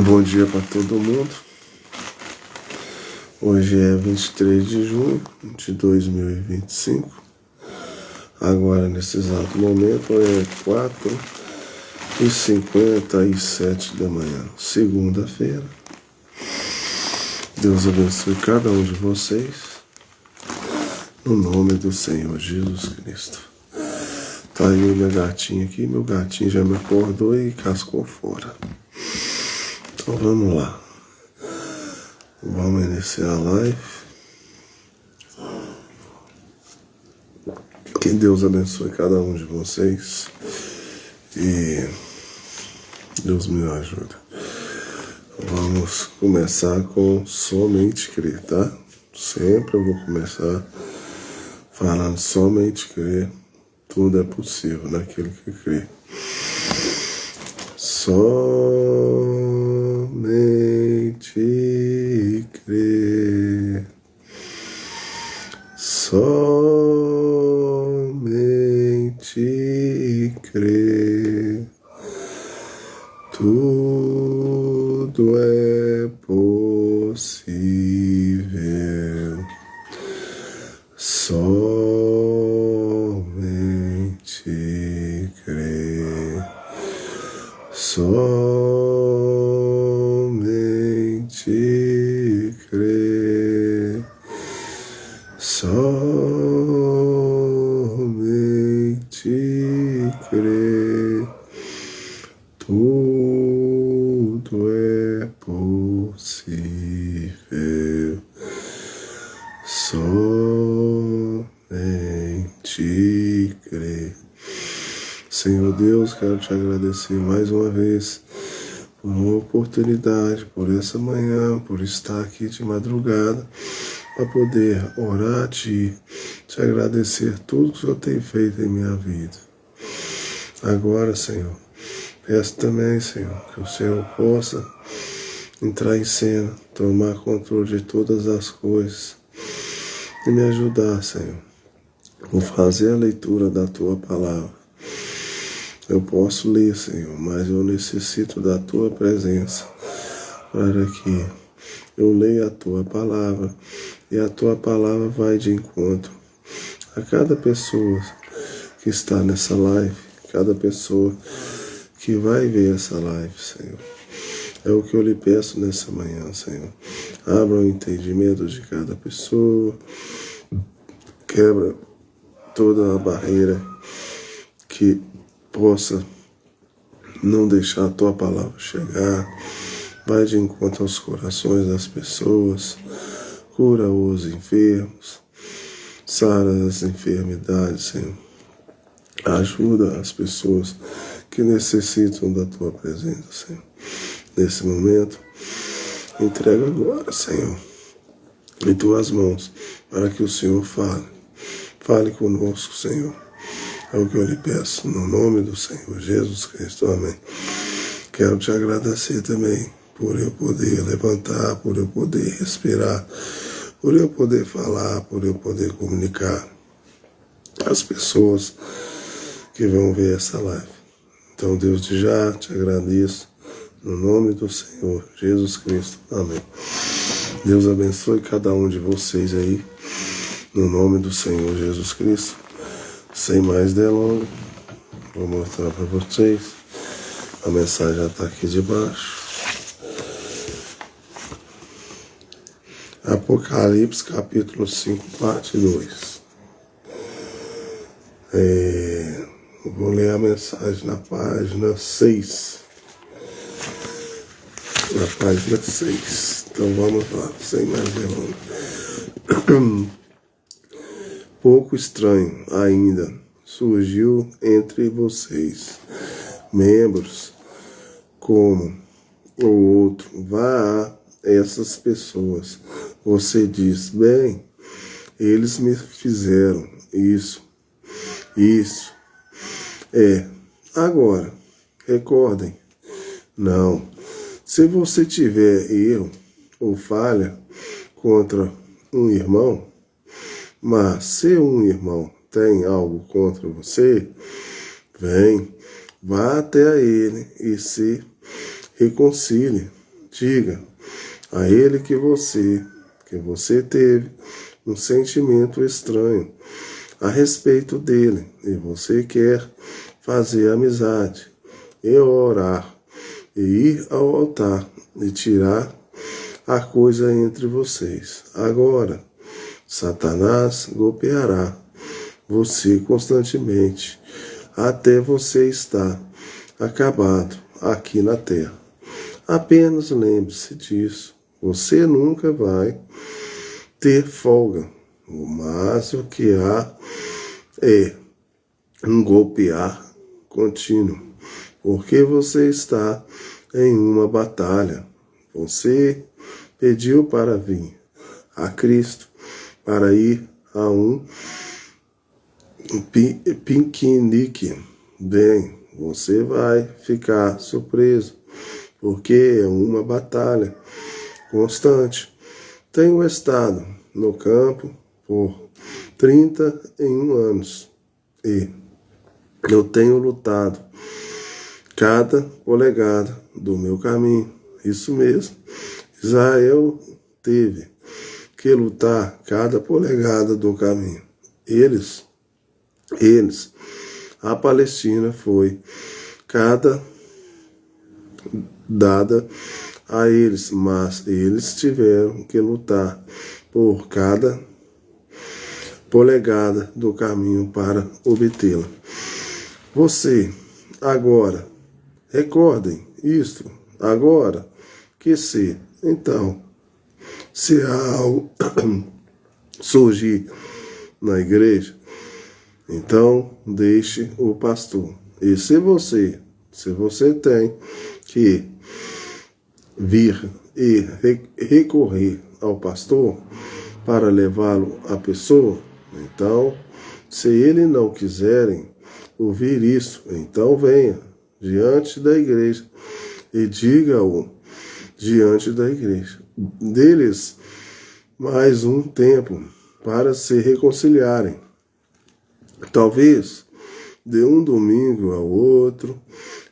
Bom dia para todo mundo. Hoje é 23 de junho de 2025. Agora, nesse exato momento, é 4h57 da manhã, segunda-feira. Deus abençoe cada um de vocês, no nome do Senhor Jesus Cristo. Tá aí minha gatinha aqui, meu gatinho já me acordou e cascou fora. Então vamos lá. Vamos iniciar a live. Que Deus abençoe cada um de vocês. E Deus me ajude. Vamos começar com somente crer, tá? Sempre eu vou começar falando somente crer. Tudo é possível naquele que crê. Somente crer. Somente crer. Tudo é possível. Somente crer. Somente crer. Somente crer. Tudo é possível. Somente crer. Senhor Deus, quero te agradecer mais uma vez por uma oportunidade, por essa manhã, por estar aqui de madrugada, para poder orar a Ti, te agradecer tudo que o Senhor tem feito em minha vida. Agora, Senhor, peço também, Senhor, que o Senhor possa entrar em cena, tomar controle de todas as coisas e me ajudar, Senhor. Vou fazer a leitura da Tua palavra. Eu posso ler, Senhor, mas eu necessito da Tua presença para que eu leia a Tua palavra e a Tua palavra vai de encontro a cada pessoa que está nessa live, cada pessoa que vai ver essa live, Senhor. É o que eu lhe peço nessa manhã, Senhor. Abra o entendimento de cada pessoa, quebra toda a barreira que possa não deixar a Tua palavra chegar. Vai de encontro aos corações das pessoas, cura os enfermos, sara as enfermidades, Senhor. Ajuda as pessoas que necessitam da Tua presença, Senhor. Nesse momento, entrega agora, Senhor, em Tuas mãos, para que o Senhor fale conosco, Senhor. É o que eu lhe peço, no nome do Senhor Jesus Cristo. Amém. Quero te agradecer também por eu poder levantar, por eu poder respirar, por eu poder falar, por eu poder comunicar às pessoas que vão ver essa live. Então, Deus, de já te agradeço, no nome do Senhor Jesus Cristo. Amém. Deus abençoe cada um de vocês aí, no nome do Senhor Jesus Cristo. Sem mais delongas, vou mostrar para vocês. A mensagem já está aqui debaixo. Apocalipse, capítulo 5, parte 2. Vou ler a mensagem na página 6. Na página 6. Então vamos lá, sem mais delongas. Pouco estranho ainda surgiu entre vocês, membros como o outro. Vá a essas pessoas. Você diz, bem, eles me fizeram isso. Agora, recordem, não. Se você tiver erro ou falha contra um irmão, mas se um irmão tem algo contra você, vá até a ele e se reconcilie. Diga a ele que você teve um sentimento estranho a respeito dele e você quer fazer amizade e orar e ir ao altar e tirar a coisa entre vocês. Agora, Satanás golpeará você constantemente até você estar acabado aqui na terra. Apenas lembre-se disso. Você nunca vai ter folga, mas o que há é um golpear contínuo, porque você está em uma batalha. Você pediu para vir a Cristo, para ir a um piquenique. Bem, você vai ficar surpreso, porque é uma batalha constante. Tenho estado no campo por 31 anos e eu tenho lutado cada polegada do meu caminho. Isso mesmo, Israel teve que lutar cada polegada do caminho. Eles, a Palestina foi cada dada a eles, mas eles tiveram que lutar por cada polegada do caminho para obtê-la. Você, agora, recordem isto, agora que então, se há algo surgir na igreja, então deixe o pastor. E se você tem que vir e recorrer ao pastor para levá-lo à pessoa, então, se ele não quiserem ouvir isso, então venha diante da igreja e diga-o diante da igreja. Deles mais um tempo para se reconciliarem. Talvez de um domingo ao outro,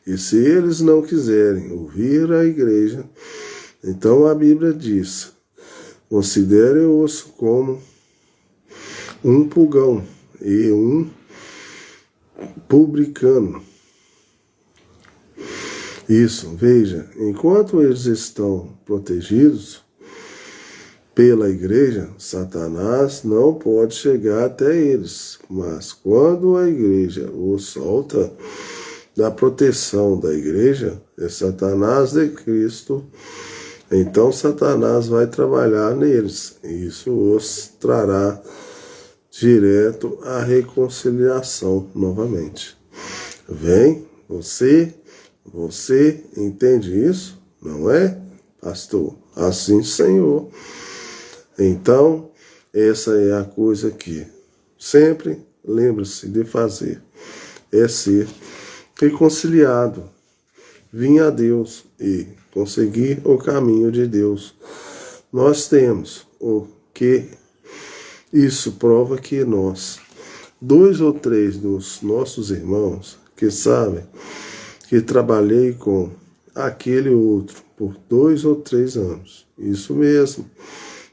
e se eles não quiserem ouvir a igreja, então a Bíblia diz: considere-os como um pagão e um publicano. Isso, veja, enquanto eles estão protegidos pela igreja, Satanás não pode chegar até eles. Mas quando a igreja os solta da proteção da igreja, é Satanás de Cristo, então Satanás vai trabalhar neles. Isso os trará direto à reconciliação novamente. Vem, você entende isso? Não é, pastor? Assim, Senhor. Então, essa é a coisa que sempre lembre-se de fazer. É ser reconciliado, vir a Deus e conseguir o caminho de Deus. Nós temos o que isso prova que nós, 2 ou 3 dos nossos irmãos que sabem que trabalhei com aquele outro por 2 ou 3 anos. Isso mesmo.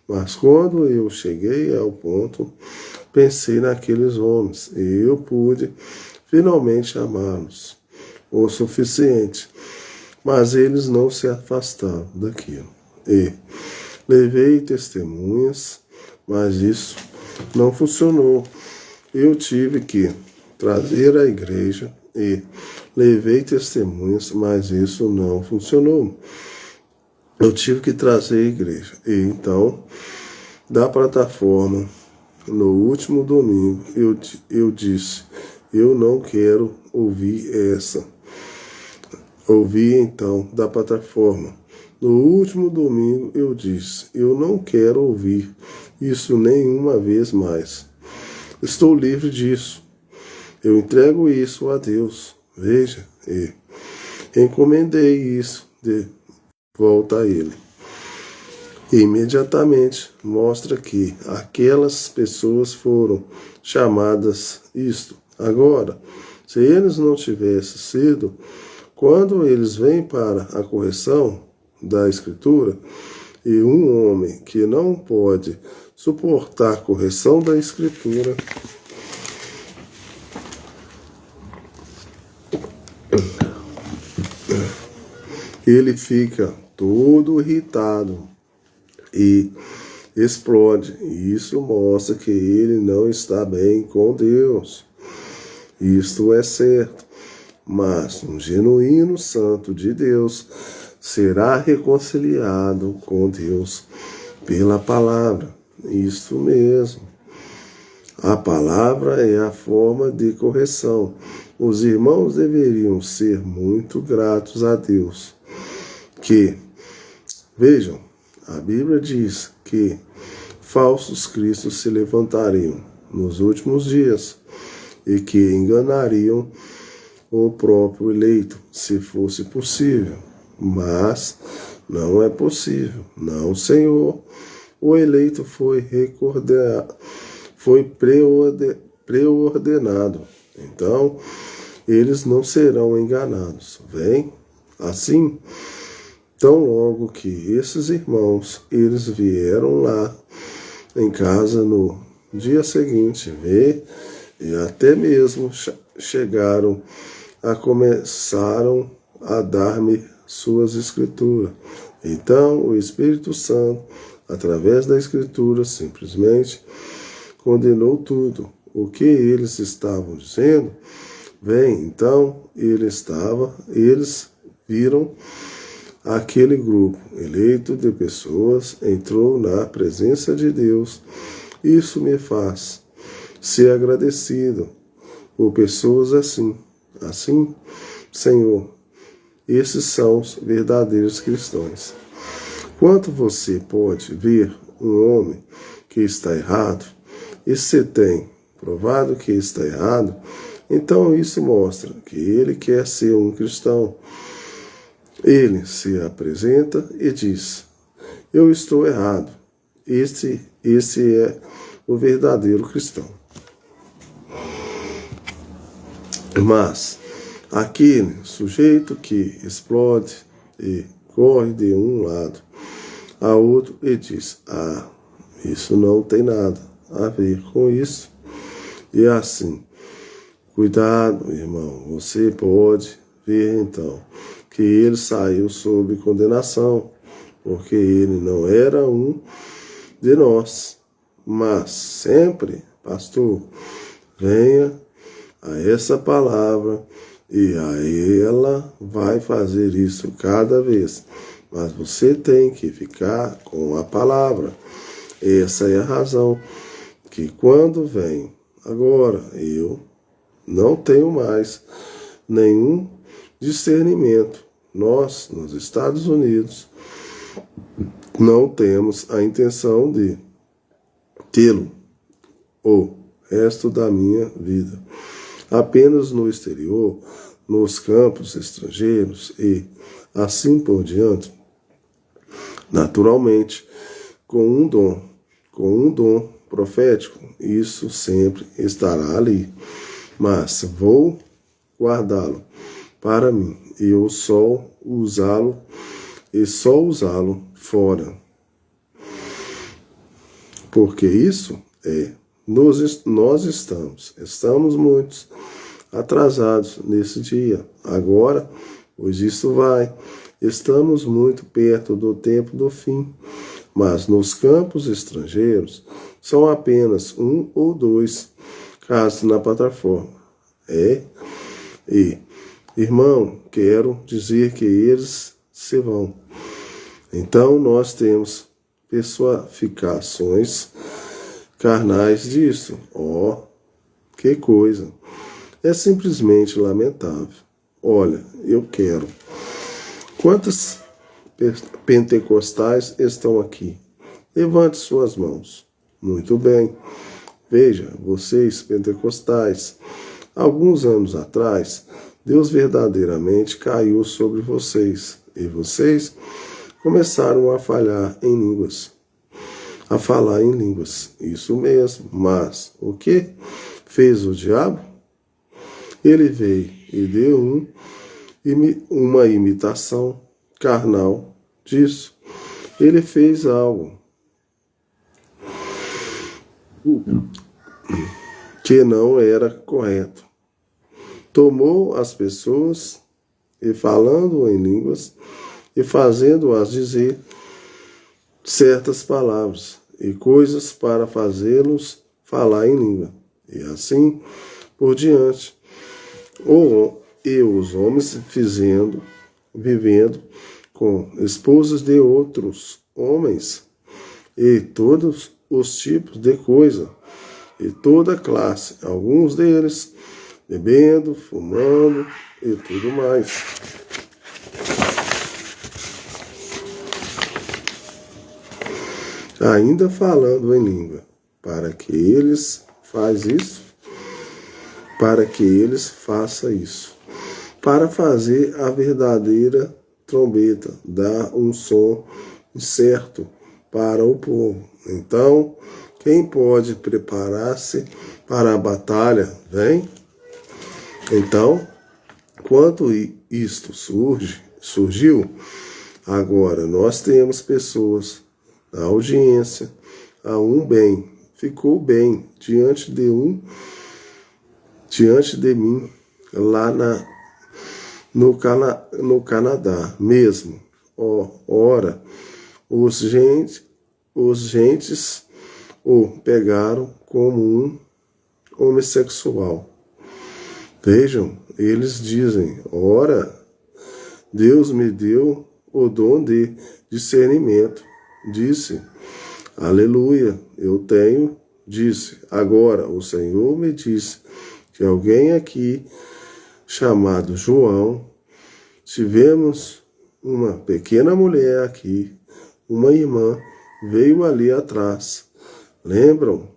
Mas quando eu cheguei ao ponto, pensei naqueles homens e eu pude finalmente amá-los o suficiente. Mas eles não se afastaram daquilo. E levei testemunhas, mas isso não funcionou. Eu tive que trazer a igreja e levei testemunhas, mas isso não funcionou. Eu tive que trazer a igreja. E então, da plataforma, no último domingo, eu disse: eu não quero ouvir essa. Ouvi então da plataforma. No último domingo eu disse: eu não quero ouvir isso nenhuma vez mais. Estou livre disso. Eu entrego isso a Deus. Veja, e encomendei isso de volta a Ele. E imediatamente mostra que aquelas pessoas foram chamadas isto. Agora, se eles não tivessem sido, quando eles vêm para a correção, da Escritura, e um homem que não pode suportar a correção da Escritura, ele fica todo irritado e explode. Isso mostra que ele não está bem com Deus. Isto é certo. Mas um genuíno santo de Deus será reconciliado com Deus pela palavra. Isto mesmo. A palavra é a forma de correção. Os irmãos deveriam ser muito gratos a Deus. Vejam, a Bíblia diz que falsos cristos se levantariam nos últimos dias e que enganariam o próprio eleito, se fosse possível. Mas não é possível. Não, Senhor. O eleito foi preordenado. Então, eles não serão enganados. Vem? Assim, tão logo que esses irmãos, eles vieram lá em casa no dia seguinte, e até mesmo começaram a dar-me suas escrituras. Então, o Espírito Santo, através da Escritura, simplesmente condenou tudo. O que eles estavam dizendo, então, eles viram aquele grupo eleito de pessoas entrou na presença de Deus. Isso me faz ser agradecido por pessoas assim. Assim, Senhor, esses são os verdadeiros cristãos. Quanto você pode ver um homem que está errado, e se tem provado que está errado, então isso mostra que ele quer ser um cristão. Ele se apresenta e diz: eu estou errado. Esse é o verdadeiro cristão. Mas aquele sujeito que explode e corre de um lado a outro e diz: isso não tem nada a ver com isso. E assim, cuidado, irmão, você pode ver então que ele saiu sob condenação, porque ele não era um de nós. Mas sempre, pastor, venha a essa palavra e aí ela vai fazer isso cada vez. Mas você tem que ficar com a palavra. Essa é a razão que quando vem, agora eu não tenho mais nenhum discernimento. Nós, nos Estados Unidos, não temos a intenção de tê-lo o resto da minha vida. Apenas no exterior, nos campos estrangeiros e assim por diante, naturalmente, com um dom profético, isso sempre estará ali. Mas vou guardá-lo para mim e eu só usá-lo fora. Porque isso nós estamos muitos atrasados nesse dia. Agora, pois isso estamos muito perto do tempo do fim. Mas nos campos estrangeiros são apenas 1 ou 2 casos na plataforma. Irmão, quero dizer que eles se vão. Então nós temos personificações carnais disso. Que coisa! É simplesmente lamentável. Olha, eu quero. Quantos pentecostais estão aqui? Levante suas mãos. Muito bem. Veja, vocês pentecostais, alguns anos atrás, Deus verdadeiramente caiu sobre vocês e vocês começaram a falar em línguas. Isso mesmo. Mas o que fez o diabo? Ele veio e deu uma imitação carnal disso. Ele fez algo que não era correto. Tomou as pessoas e falando em línguas e fazendo-as dizer certas palavras e coisas para fazê-los falar em língua. E assim por diante. E os homens vivendo com esposas de outros homens e todos os tipos de coisa e toda classe, alguns deles bebendo, fumando e tudo mais. Ainda falando em língua, para que eles façam isso, para fazer a verdadeira trombeta, dar um som certo para o povo. Então, quem pode preparar-se para a batalha, vem. Então, quando isto surgiu, agora nós temos pessoas na audiência, a um bem, ficou bem diante de mim, lá no Canadá mesmo. Ora, os gentes o pegaram como um homossexual. Vejam, eles dizem, ora, Deus me deu o dom de discernimento. Disse, aleluia, eu tenho, disse. Agora, o Senhor me disse que alguém aqui, chamado João, tivemos uma pequena mulher aqui, uma irmã, veio ali atrás. Lembram?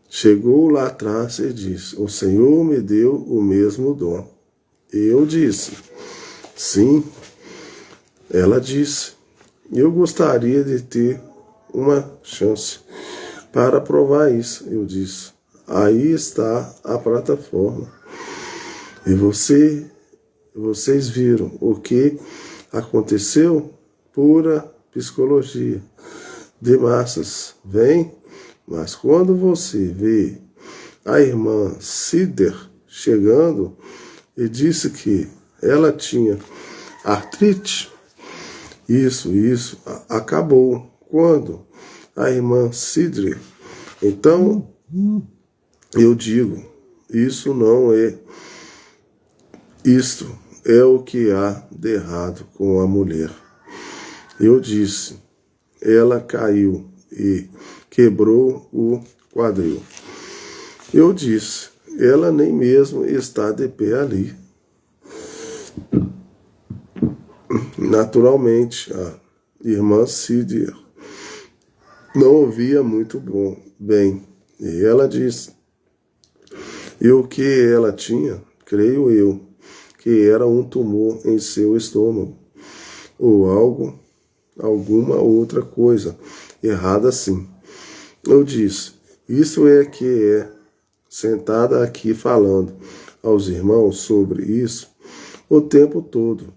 Chegou lá atrás e disse, o Senhor me deu o mesmo dom. Eu disse, sim. Ela disse, eu gostaria de ter uma chance para provar isso. Eu disse, aí está a plataforma. E vocês viram o que aconteceu? Pura psicologia de massas. Vem, mas quando você vê a irmã Cider chegando e disse que ela tinha artrite, isso acabou. Quando a irmã Cider, então eu digo, isto é o que há de errado com a mulher. Eu disse, ela caiu e quebrou o quadril. Eu disse, ela nem mesmo está de pé ali. Naturalmente, a irmã Cider não ouvia muito bem. E ela disse, e o que ela tinha, creio eu, que era um tumor em seu estômago, ou alguma outra coisa errada assim. Eu disse, isso é que é sentada aqui falando aos irmãos sobre isso o tempo todo.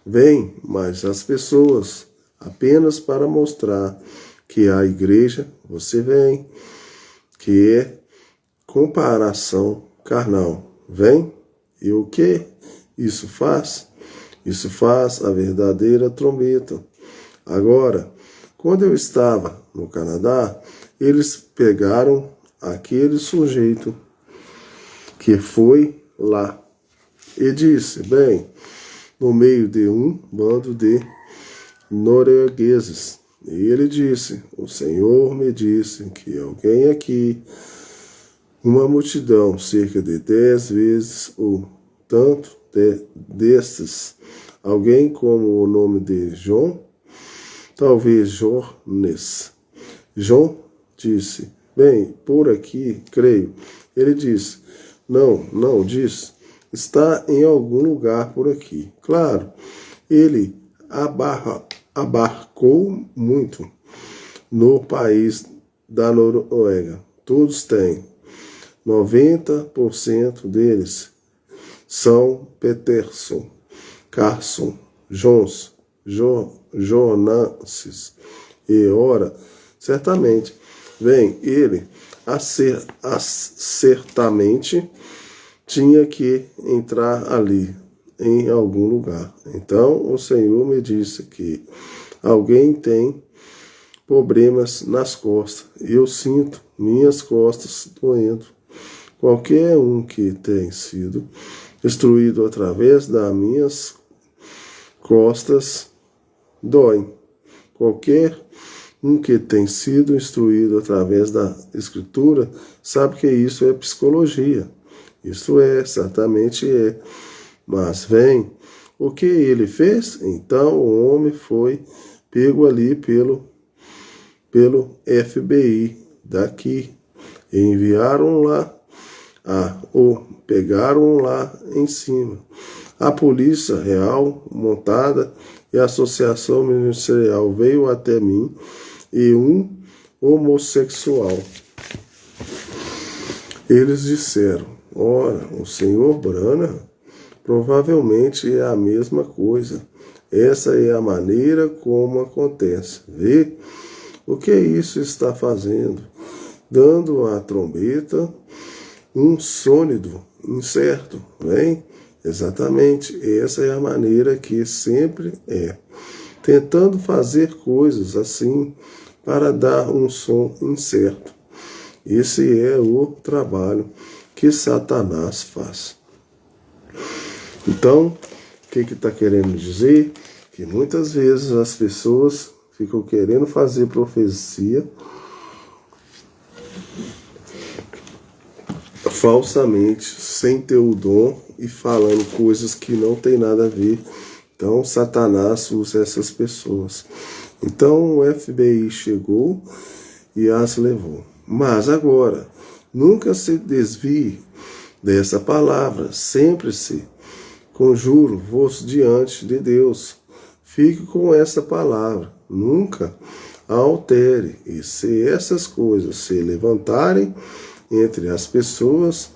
Vem, mas as pessoas, apenas para mostrar que a igreja, você vem, que é comparação carnal. Vem, e o que isso faz? Isso faz a verdadeira trombeta. Agora, quando eu estava no Canadá, eles pegaram aquele sujeito que foi lá e disse, bem, no meio de um bando de noruegueses. E ele disse, o Senhor me disse que alguém aqui, uma multidão, cerca de 10 vezes ou tanto destes, alguém como o nome de João, talvez Jones. João disse, bem, por aqui, creio. Ele disse, não, diz, está em algum lugar por aqui. Claro, ele abarcou muito no país da Noruega. Todos têm. 90% deles são Peterson, Carson, Jones, Jonases, e ora, certamente, vem ele, certamente tinha que entrar ali, em algum lugar. Então o Senhor me disse que alguém tem problemas nas costas, e eu sinto minhas costas doendo. Qualquer um que tem sido instruído através das minhas costas dói. Qualquer um que tem sido instruído através da Escritura sabe que isso é psicologia. Isso certamente é. Mas vem, o que ele fez? Então o homem foi pego ali pelo FBI daqui. E enviaram lá, o pegaram lá em cima. A Polícia Real montada e a Associação Ministerial veio até mim e um homossexual. Eles disseram, ora, o senhor Branham provavelmente é a mesma coisa. Essa é a maneira como acontece. Vê o que isso está fazendo? Dando à trombeta um sônido incerto. Vem? Exatamente. Essa é a maneira que sempre é. Tentando fazer coisas assim para dar um som incerto. Esse é o trabalho que Satanás faz. Então, o que está querendo dizer? Que muitas vezes as pessoas ficam querendo fazer profecia falsamente, sem ter o dom e falando coisas que não tem nada a ver. Então, Satanás usa essas pessoas. Então, o FBI chegou e as levou. Mas agora, nunca se desvie dessa palavra. Sempre se conjuro-vos diante de Deus. Fique com essa palavra. Nunca a altere. E se essas coisas se levantarem entre as pessoas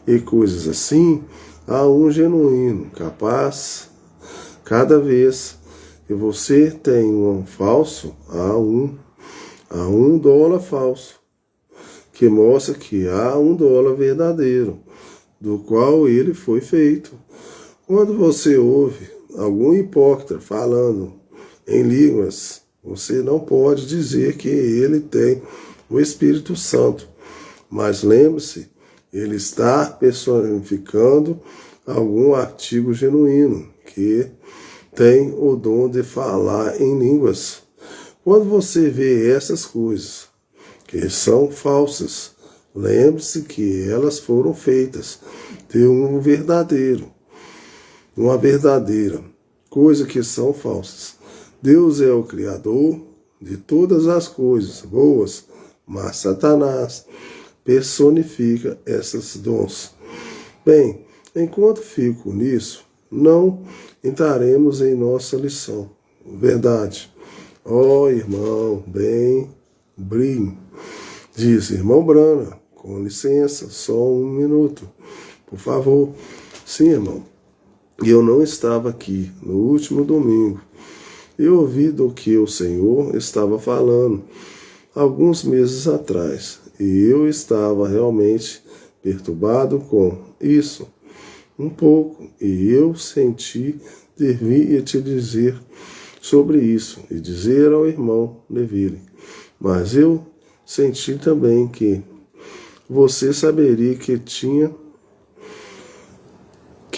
e coisas assim, há um genuíno capaz. Cada vez que você tem um falso, há um dólar falso, que mostra que há um dólar verdadeiro, do qual ele foi feito. Quando você ouve algum hipócrita falando em línguas, você não pode dizer que ele tem o Espírito Santo. Mas lembre-se, ele está personificando algum artigo genuíno, que tem o dom de falar em línguas. Quando você vê essas coisas, que são falsas, lembre-se que elas foram feitas de uma verdadeira coisa que são falsas. Deus é o Criador de todas as coisas boas, mas Satanás personifica esses dons. Bem, enquanto fico nisso, não entraremos em nossa lição. Verdade. Irmão, bem, diz, irmão Branham, com licença, só um minuto, por favor. Sim, irmão, eu não estava aqui no último domingo. Eu ouvi do que o Senhor estava falando alguns meses atrás. E eu estava realmente perturbado com isso, um pouco. E eu senti devia te dizer sobre isso e dizer ao irmão Neville. Mas eu senti também que você saberia que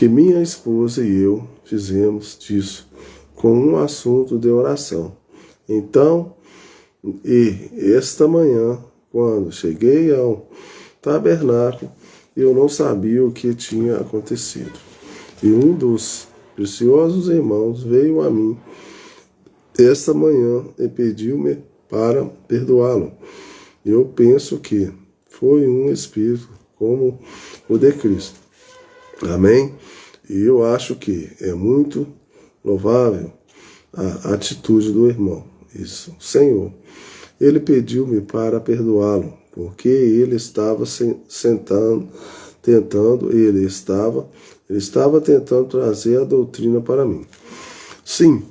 minha esposa e eu fizemos disso com um assunto de oração. Então, esta manhã, quando cheguei ao tabernáculo, eu não sabia o que tinha acontecido. E um dos preciosos irmãos veio a mim esta manhã e pediu-me para perdoá-lo. Eu penso que foi um espírito como o de Cristo. Amém? E eu acho que é muito louvável a atitude do irmão. Isso, Senhor. Ele pediu-me para perdoá-lo, porque ele estava tentando trazer a doutrina para mim. Sim,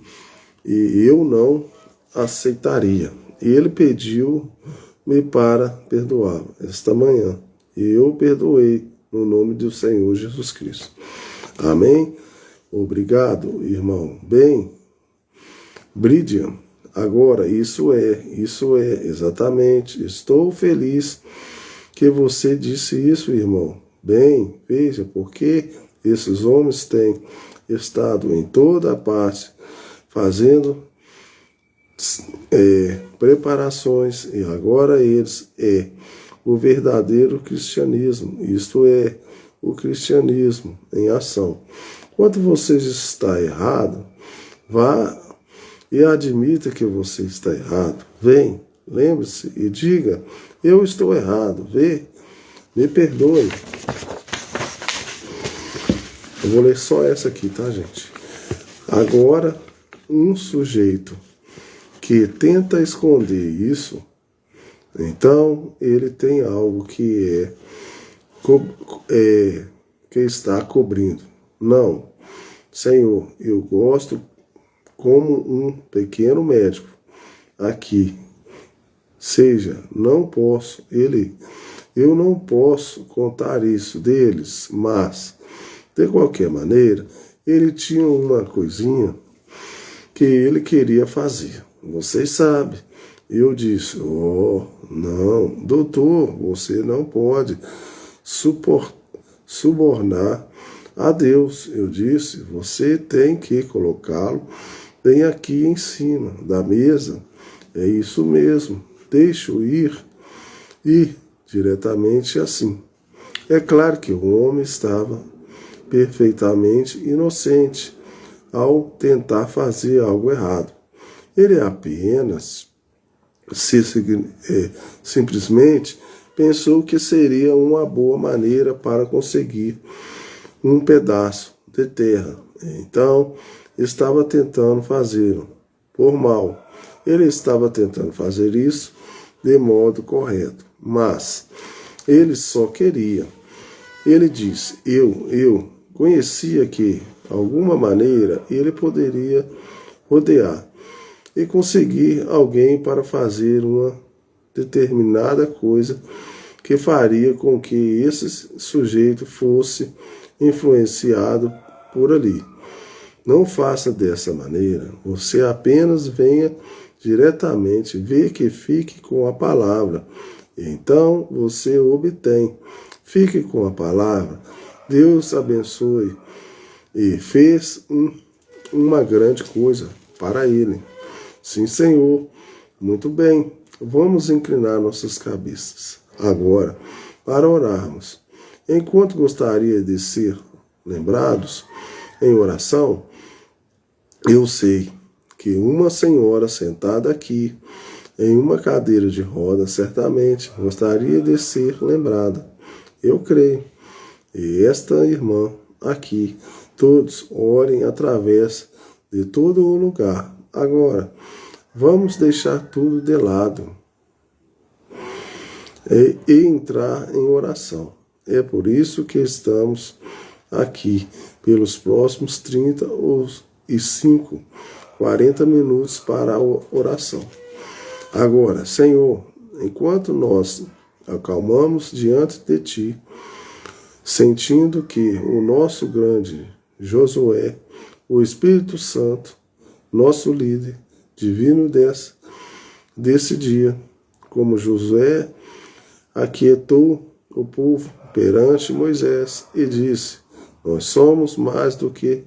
e eu não aceitaria. E ele pediu-me para perdoá-lo esta manhã. E eu perdoei no nome do Senhor Jesus Cristo. Amém? Obrigado, irmão. Bem, Brídia, agora isso é, exatamente. Estou feliz que você disse isso, irmão. Bem, veja, porque esses homens têm estado em toda a parte fazendo preparações, e agora eles o verdadeiro cristianismo, isto é, o cristianismo em ação. Quando você está errado, vá e admita que você está errado. Vem, lembre-se e diga: eu estou errado, me perdoe. Eu vou ler só essa aqui, tá, gente? Agora, um sujeito que tenta esconder isso, então ele tem algo que está cobrindo. Não, Senhor, eu gosto como um pequeno médico aqui. Seja, eu não posso contar isso deles, mas, de qualquer maneira, ele tinha uma coisinha que ele queria fazer. Vocês sabem. Eu disse: não, doutor, você não pode subornar a Deus. Eu disse: você tem que colocá-lo bem aqui em cima da mesa. É isso mesmo. Deixa-o ir diretamente assim. É claro que o homem estava perfeitamente inocente ao tentar fazer algo errado. Ele apenas simplesmente pensou que seria uma boa maneira para conseguir um pedaço de terra. Então, estava tentando fazê-lo por mal. Ele estava tentando fazer isso de modo correto, mas ele só queria. Ele disse: eu conhecia que, de alguma maneira, ele poderia rodear e conseguir alguém para fazer uma determinada coisa que faria com que esse sujeito fosse influenciado por ali. Não faça dessa maneira. Você apenas venha diretamente, vê que fique com a palavra. Então você obtém. Fique com a palavra. Deus abençoe. E fez uma grande coisa para ele. Sim, Senhor. Muito bem. Vamos inclinar nossas cabeças agora para orarmos. Enquanto gostaria de ser lembrados em oração, eu sei que uma senhora sentada aqui em uma cadeira de rodas certamente gostaria de ser lembrada. Eu creio. E esta irmã aqui, todos orem através de todo o lugar. Agora, vamos deixar tudo de lado e entrar em oração. É por isso que estamos aqui pelos próximos 40 minutos para a oração. Agora, Senhor, enquanto nós acalmamos diante de Ti, sentindo que o nosso grande Josué, o Espírito Santo, nosso líder divino desse dia, como Josué aquietou o povo perante Moisés e disse: nós somos mais do que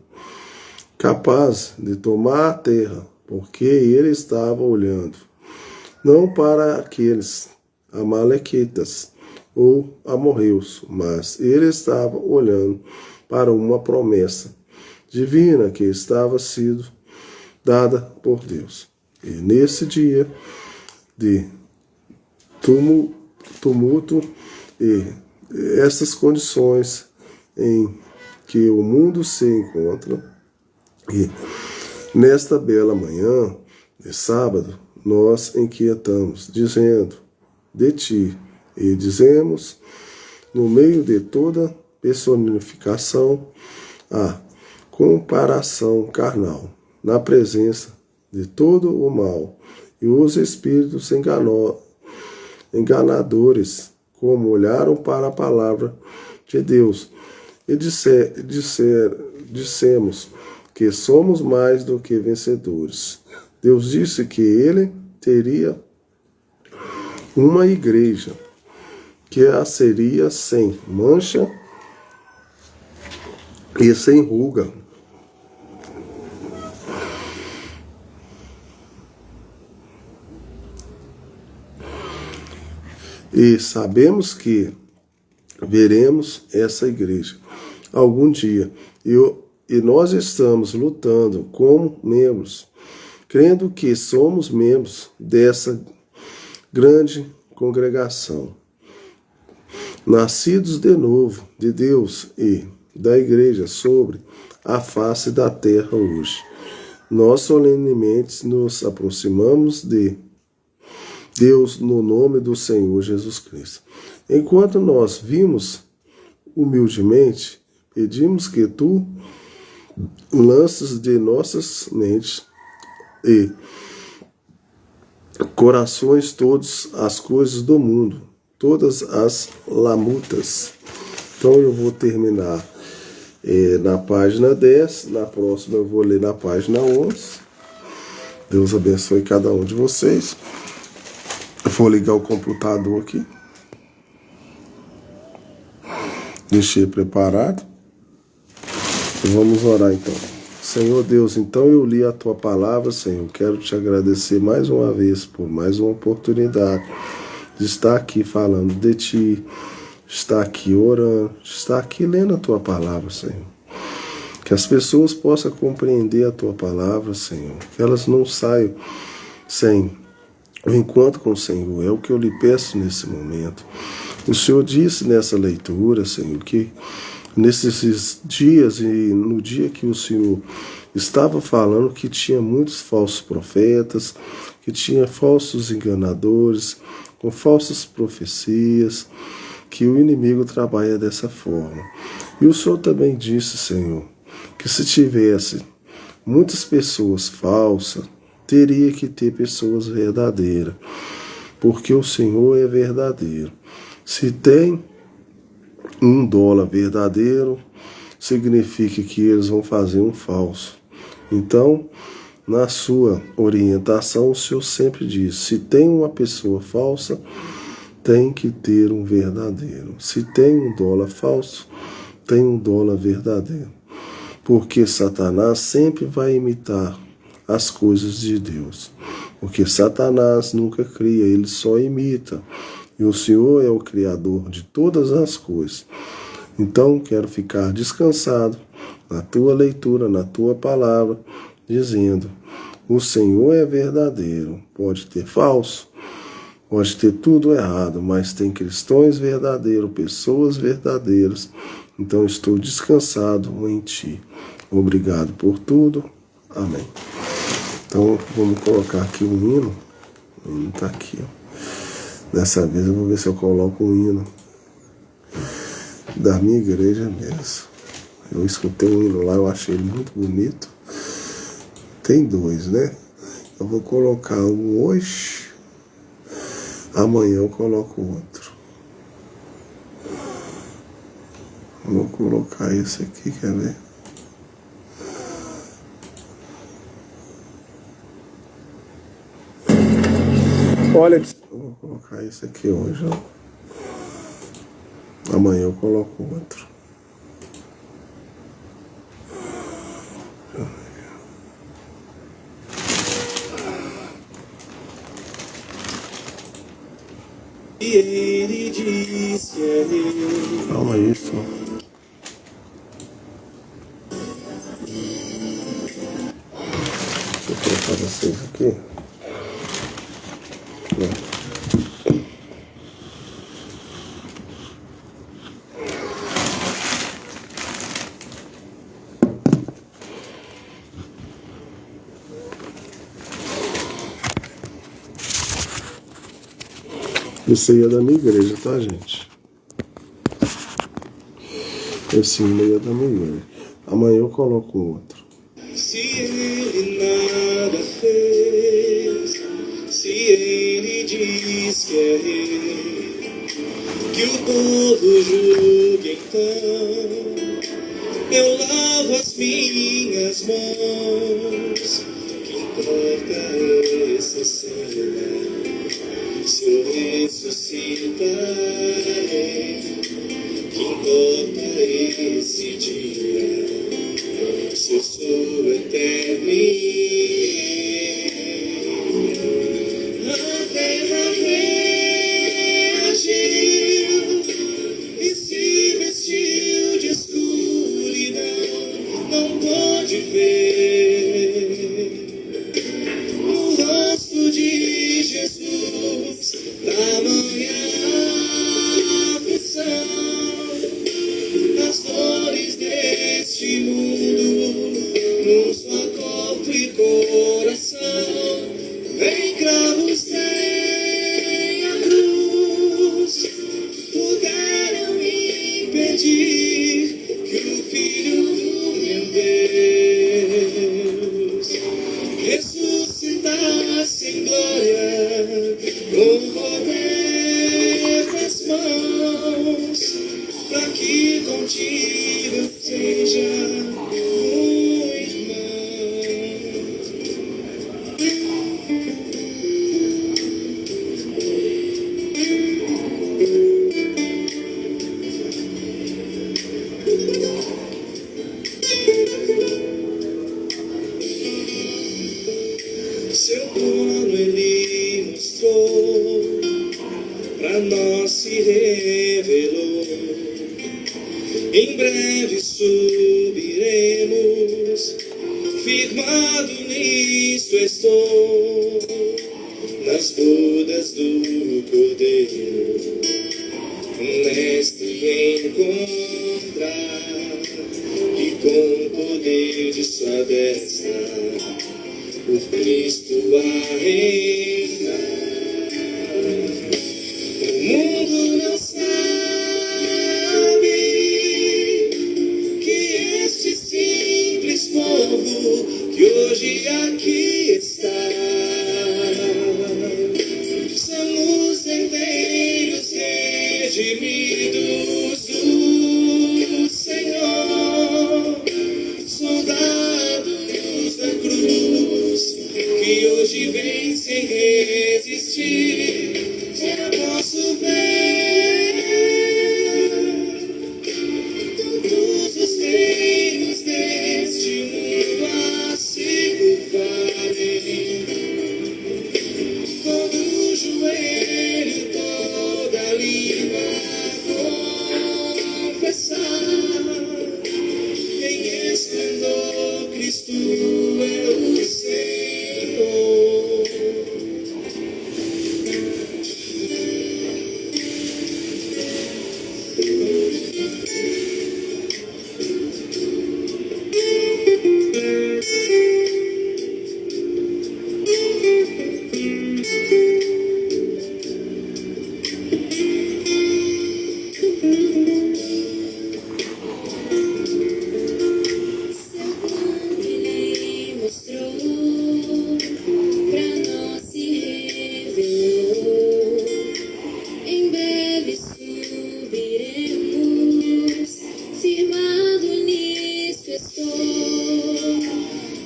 capazes de tomar a terra, porque ele estava olhando não para aqueles amalequitas ou amorreus, mas ele estava olhando para uma promessa divina que estava sendo dada por Deus. E nesse dia de tumulto e essas condições em que o mundo se encontra, e nesta bela manhã de sábado, nós inquietamos, dizendo de Ti, e dizemos, no meio de toda personificação, a comparação carnal, na presença de todo o mal, e os espíritos enganadores, como olharam para a palavra de Deus, e dissemos que somos mais do que vencedores. Deus disse que ele teria uma igreja, que a seria sem mancha e sem ruga. E sabemos que veremos essa igreja algum dia. E nós estamos lutando como membros, crendo que somos membros dessa grande congregação, nascidos de novo de Deus e da igreja sobre a face da terra hoje. Nós solenemente nos aproximamos de Deus no nome do Senhor Jesus Cristo. Enquanto nós vimos humildemente, pedimos que tu lances de nossas mentes e corações todas as coisas do mundo, todas as lamutas. Então eu vou terminar na página 10, na próxima eu vou ler na página 11. Deus abençoe cada um de vocês. Eu vou ligar o computador aqui. Deixei preparado. E vamos orar então. Senhor Deus, então eu li a tua palavra, Senhor. Quero te agradecer mais uma vez por mais uma oportunidade de estar aqui falando de ti, estar aqui orando, estar aqui lendo a tua palavra, Senhor. Que as pessoas possam compreender a tua palavra, Senhor. Que elas não saiam sem o encontro com o Senhor. É o que eu lhe peço nesse momento. O Senhor disse nessa leitura, Senhor, que nesses dias e no dia que o Senhor estava falando que tinha muitos falsos profetas, que tinha falsos enganadores, com falsas profecias, que o inimigo trabalha dessa forma. E o Senhor também disse, Senhor, que se tivesse muitas pessoas falsas, teria que ter pessoas verdadeiras, porque o Senhor é verdadeiro. Se tem $1 verdadeiro, significa que eles vão fazer um falso. Então, na sua orientação, o Senhor sempre diz, se tem uma pessoa falsa, tem que ter um verdadeiro. Se tem $1 falso, tem $1 verdadeiro. Porque Satanás sempre vai imitar as coisas de Deus. Porque Satanás nunca cria, ele só imita. E o Senhor é o Criador de todas as coisas. Então, quero ficar descansado na tua leitura, na tua palavra, dizendo, o Senhor é verdadeiro. Pode ter falso, pode ter tudo errado, mas tem cristãos verdadeiros, pessoas verdadeiras. Então, estou descansado em ti. Obrigado por tudo. Amém. Então, vamos colocar aqui um hino. O hino está aqui, ó. Dessa vez eu vou ver se eu coloco um hino da minha igreja mesmo. Eu escutei um hino lá, eu achei ele muito bonito. Tem 2, né? Eu vou colocar um hoje, amanhã eu coloco outro. Vou colocar esse aqui, quer ver? Olha, vou colocar esse aqui hoje, ó. Amanhã eu coloco outro. E ele disse a ele. Calma isso. Deixa eu colocar vocês aqui. Esse aí é da minha igreja, tá, gente? Esse aí é da minha igreja. Amanhã eu coloco outro. Se ele nada fez. que é rei. Que o povo julgue então, eu lavo as minhas mãos. Que importa essa cena, se eu ressuscitarei? Que importa esse dia, se eu sou eterno e a terra reagiu e se vestiu de escuridão, não pôde ver o rosto de Jesus, tamanha aflição, as dores deste mundo, num só corpo e coração, em cravos sem a cruz, puderam impedir que o Filho do meu Deus ressuscitasse em glória, com poder nas mãos, para que contigo eu seja um irmão. Seu plano ele mostrou, pra nós se revelou. Em breve subiremos, firmado nisto estou, nas bodas do Cordeiro, um mestre encontrar, e com o poder de sua destra, o Cristo a reinar. O mundo não sabe que este simples povo que hoje aqui está são os herdeiros redimidos do Senhor, soldados da cruz, que hoje vem sem resistir. Já posso ver todos os reinos deste mundo a se curvarem, todo joelho, toda língua confessar, em esplendor Cristo é o Senhor.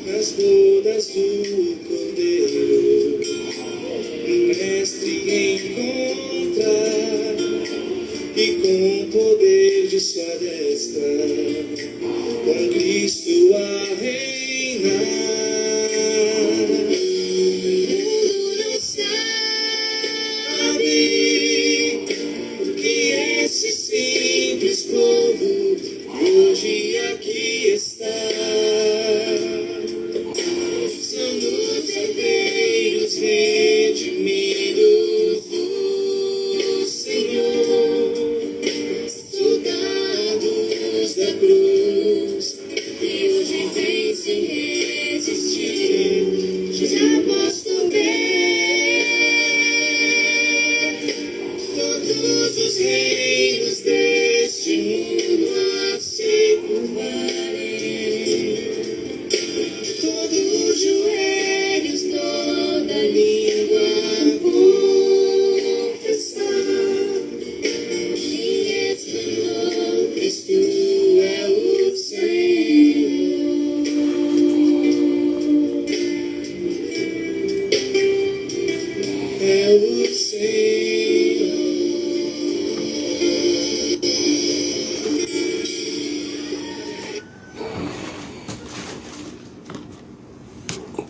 Nas bodas do Cordeiro, um mestre encontrar, e com o poder de sua destra, com Cristo a reinar. O mundo não sabe que esse simples povo que hoje aqui está são os herdeiros redimidos do Senhor, soldados da cruz, que hoje vem sem resistir. Já posso ver todos os reinos deste mundo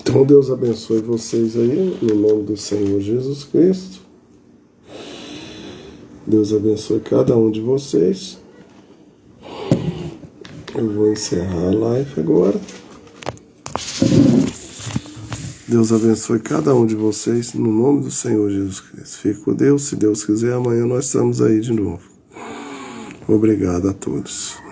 Então Deus abençoe vocês aí, no nome do Senhor Jesus Cristo. Deus abençoe cada um de vocês. Eu vou encerrar a live agora. Deus abençoe cada um de vocês, no nome do Senhor Jesus Cristo. Fique com Deus, se Deus quiser, amanhã nós estamos aí de novo. Obrigado a todos.